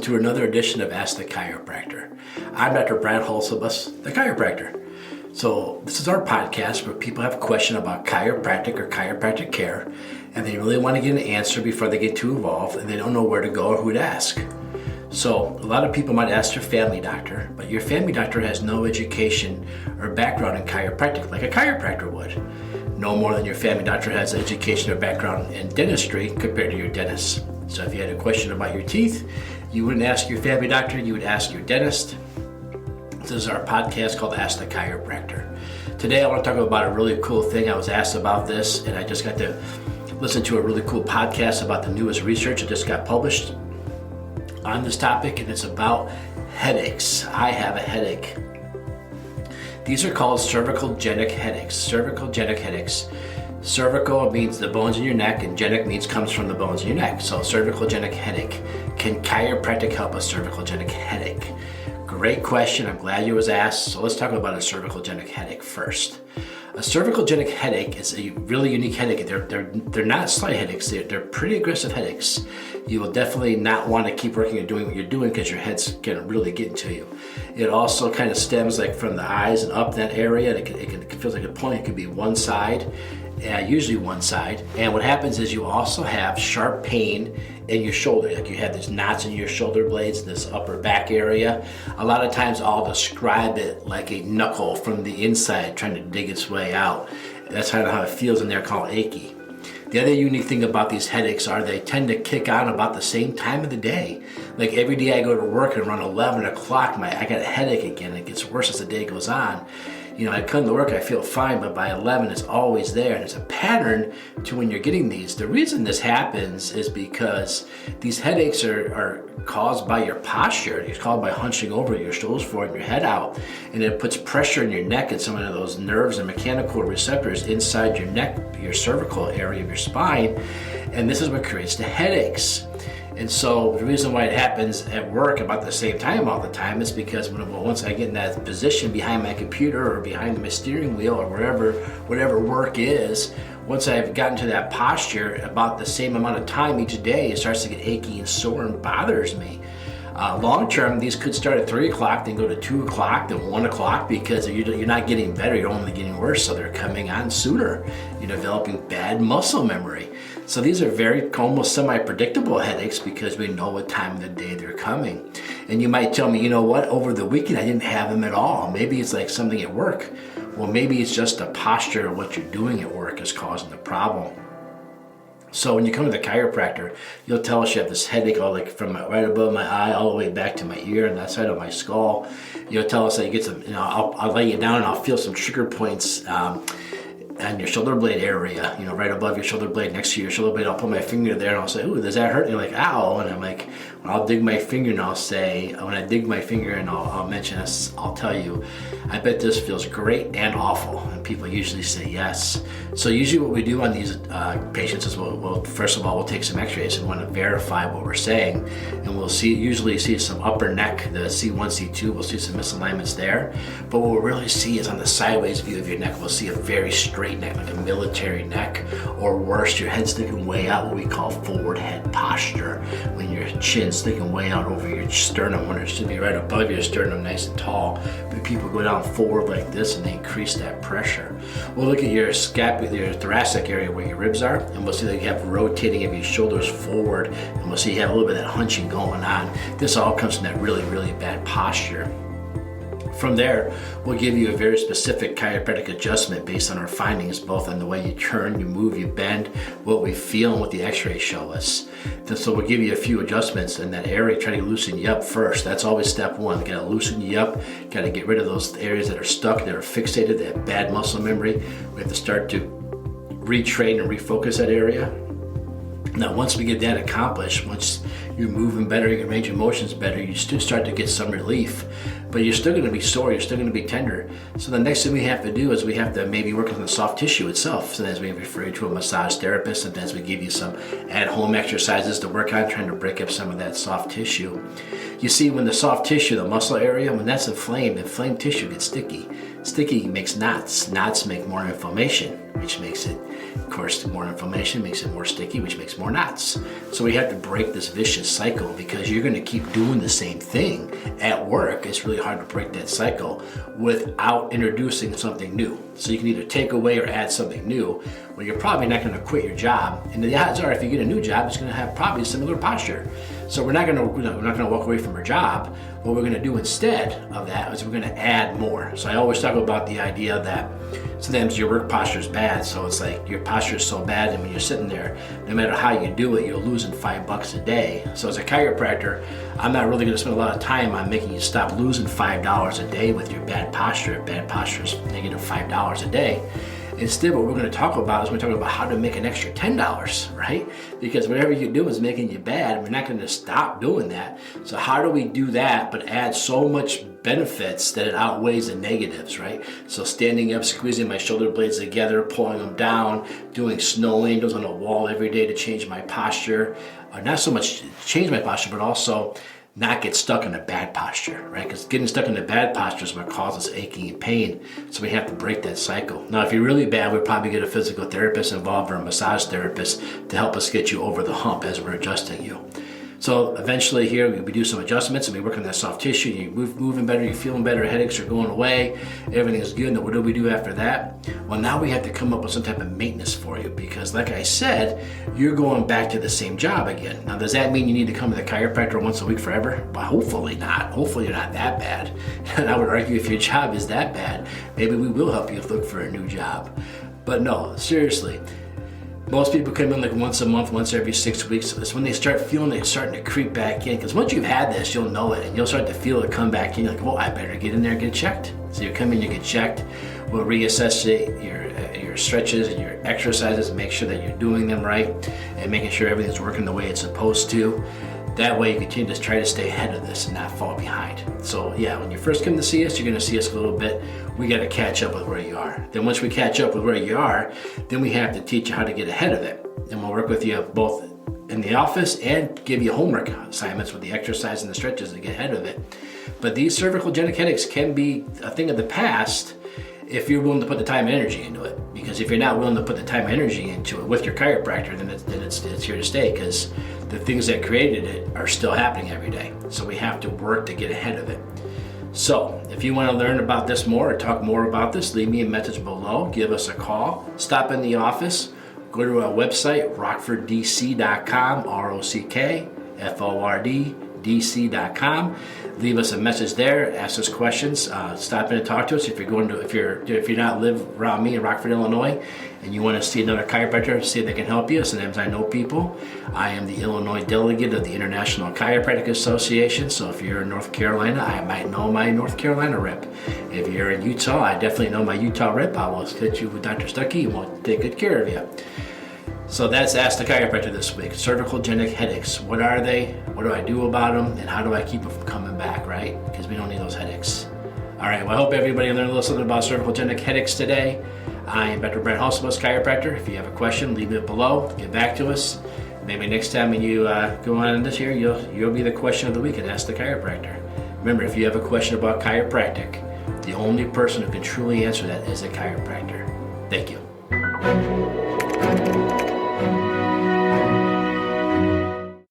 to another edition of Ask the Chiropractor. I'm Dr. Brad Hulsebus, the chiropractor. So this is our podcast where people have a question about chiropractic or chiropractic care, and they really want to get an answer before they get too involved, and they don't know where to go or who to ask. So a lot of people might ask their family doctor, but your family doctor has no education or background in chiropractic like a chiropractor would. No more than your family doctor has education or background in dentistry compared to your dentist. So if you had a question about your teeth, you wouldn't ask your family doctor, you would ask your dentist. This is our podcast called Ask the Chiropractor. Today I want to talk about a really cool thing. I was asked about this, and I just got to listen to a really cool podcast about the newest research that just got published on this topic, and it's about headaches. I have a headache. These are called cervicogenic headaches. Cervicogenic headaches. Cervical means the bones in your neck, and genic means comes from the bones in your neck. So cervicogenic headache. Can chiropractic help a cervicogenic headache? Great question. I'm glad you was asked. So let's talk about a cervicogenic headache first. A cervicogenic headache is a really unique headache. They're not slight headaches. They're pretty aggressive headaches. You will definitely not want to keep working and doing what you're doing because your head's getting really getting to you. It also kind of stems like from the eyes and up that area. It feels like a point. It could be one side, usually one side. And what happens is you also have sharp pain in your shoulder. Like you have these knots in your shoulder blades, this upper back area. A lot of times I'll describe it like a knuckle from the inside trying to dig its way out. That's kind of how it feels in there, called achy. The other unique thing about these headaches are they tend to kick on about the same time of the day. Like every day I go to work and around 11 o'clock, I got a headache again. It gets worse as the day goes on. You know, I come to work, I feel fine, but by 11 it's always there. And it's a pattern to when you're getting these. The reason this happens is because these headaches are caused by your posture. It's caused by hunching over, your shoulders forward and your head out. And it puts pressure in your neck and some of those nerves and mechanical receptors inside your neck, your cervical area of your spine. And this is what creates the headaches. And so the reason why it happens at work about the same time all the time is because once I get in that position behind my computer or behind my steering wheel or whatever work is, once I've gotten to that posture about the same amount of time each day, it starts to get achy and sore and bothers me. Long term, these could start at 3 o'clock, then go to 2 o'clock, then 1 o'clock, because you're not getting better, you're only getting worse, so they're coming on sooner. You're developing bad muscle memory. So these are very almost semi-predictable headaches because we know what time of the day they're coming. And you might tell me, you know what, over the weekend I didn't have them at all. Maybe it's like something at work. Well, maybe it's just the posture of what you're doing at work is causing the problem. So when you come to the chiropractor, you'll tell us you have this headache all like from right above my eye all the way back to my ear and that side of my skull. You'll tell us that you get some, I'll lay you down and I'll feel some trigger points on your shoulder blade area, right above your shoulder blade, next to your shoulder blade. I'll put my finger there and I'll say, ooh, does that hurt? And you're like, ow. And I'm like, I'll dig my finger and I'll say, when I dig my finger and I'll mention this, I'll tell you, I bet this feels great and awful. And people usually say yes. So usually what we do on these patients is first of all, we'll take some x-rays and want to verify what we're saying. And we'll usually see some upper neck, the C1, C2, we'll see some misalignments there. But what we'll really see is on the sideways view of your neck, we'll see a very straight neck, like a military neck, or worse, your head sticking way out, what we call forward head posture, when your chin's sticking way out over your sternum, when it should be right above your sternum, nice and tall. But people go down forward like this and they increase that pressure. We'll look at your your thoracic area where your ribs are, and we'll see that you have rotating of your shoulders forward, and we'll see you have a little bit of that hunching going on. This all comes from that really, really bad posture. From there, we'll give you a very specific chiropractic adjustment based on our findings, both on the way you turn, you move, you bend, what we feel, and what the x-rays show us. And so we'll give you a few adjustments in that area, try to loosen you up first. That's always step one. Got to loosen you up, got to get rid of those areas that are stuck, that are fixated, that have bad muscle memory. We have to start to retrain and refocus that area. Now, once we get that accomplished, once you're moving better, your range of motion's better, you still start to get some relief. but you're still going to be sore, you're still going to be tender. So the next thing we have to do is we have to maybe work on the soft tissue itself. Sometimes we refer you to a massage therapist. Sometimes we give you some at-home exercises to work on, trying to break up some of that soft tissue. You see, when the soft tissue, the muscle area, when that's inflamed tissue gets sticky. Sticky makes knots. Knots make more inflammation, which makes it, of course, more inflammation makes it more sticky, which makes more knots. So we have to break this vicious cycle, because you're going to keep doing the same thing at work. It's really hard to break that cycle without introducing something new. So you can either take away or add something new. Well, you're probably not going to quit your job, and the odds are, if you get a new job, it's going to have probably similar posture. So we're not going to walk away from our job. What we're going to do instead of that is we're going to add more. So I always talk about the idea that sometimes your work posture is bad. So it's like your posture is so bad, and when you're sitting there, no matter how you do it, you're losing $5 a day. So as a chiropractor, I'm not really going to spend a lot of time on making you stop losing $5 a day with your bad posture. Bad posture is negative $5 a day. Instead, what we're going to talk about is we're talking about how to make an extra $10, right? Because whatever you do is making you bad. We're not going to stop doing that. So how do we do that but add so much benefits that it outweighs the negatives, right? So standing up, squeezing my shoulder blades together, pulling them down, doing snow angels on a wall every day to change my posture. Not so much change my posture, but also not get stuck in a bad posture, right? Because getting stuck in a bad posture is what causes aching and pain. So we have to break that cycle. Now, if you're really bad, we'll probably get a physical therapist involved or a massage therapist to help us get you over the hump as we're adjusting you. So eventually here, we do some adjustments and we work on that soft tissue. You're moving better, you're feeling better, headaches are going away, everything's good. Now what do we do after that? Well, now we have to come up with some type of maintenance for you, because like I said, you're going back to the same job again. Now, does that mean you need to come to the chiropractor once a week forever? Well, hopefully not. Hopefully you're not that bad. And I would argue if your job is that bad, maybe we will help you look for a new job. But no, seriously. Most people come in like once a month, once every 6 weeks. It's when they start feeling it starting to creep back in. Because once you've had this, you'll know it, and you'll start to feel it come back in. You're like, well, I better get in there and get checked. So you come in, you get checked. We'll reassess your stretches and your exercises, and make sure that you're doing them right, and making sure everything's working the way it's supposed to. That way you continue to try to stay ahead of this and not fall behind. So yeah, when you first come to see us, you're gonna see us a little bit. We gotta catch up with where you are. Then once we catch up with where you are, then we have to teach you how to get ahead of it. And we'll work with you both in the office and give you homework assignments with the exercise and the stretches to get ahead of it. But these cervicogenic headaches can be a thing of the past if you're willing to put the time and energy into it. Because if you're not willing to put the time and energy into it with your chiropractor, then it's here to stay, because the things that created it are still happening every day. So we have to work to get ahead of it. So if you want to learn about this more or talk more about this, leave me a message below, give us a call, stop in the office, go to our website, rockforddc.com, ROCKFORD.DC.com. Leave us a message there, ask us questions, stop in and talk to us. If you're not live around me in Rockford, Illinois, and you want to see another chiropractor, see if they can help you. Sometimes I know people. I am the Illinois delegate of the International Chiropractic Association. So if you're in North Carolina, I might know my North Carolina rep. If you're in Utah, I definitely know my Utah rep. I will hit you with Dr. Stuckey and we'll take good care of you. So that's Ask the Chiropractor this week. Cervicogenic headaches. What are they? What do I do about them? And how do I keep them from coming back, right? Because we don't need those headaches. All right, well, I hope everybody learned a little something about cervicogenic headaches today. I am Dr. Brent Hulsebus, chiropractor. If you have a question, leave it below. Get back to us. Maybe next time when you go on this here, you'll be the question of the week and Ask the Chiropractor. Remember, if you have a question about chiropractic, the only person who can truly answer that is a chiropractor. Thank you.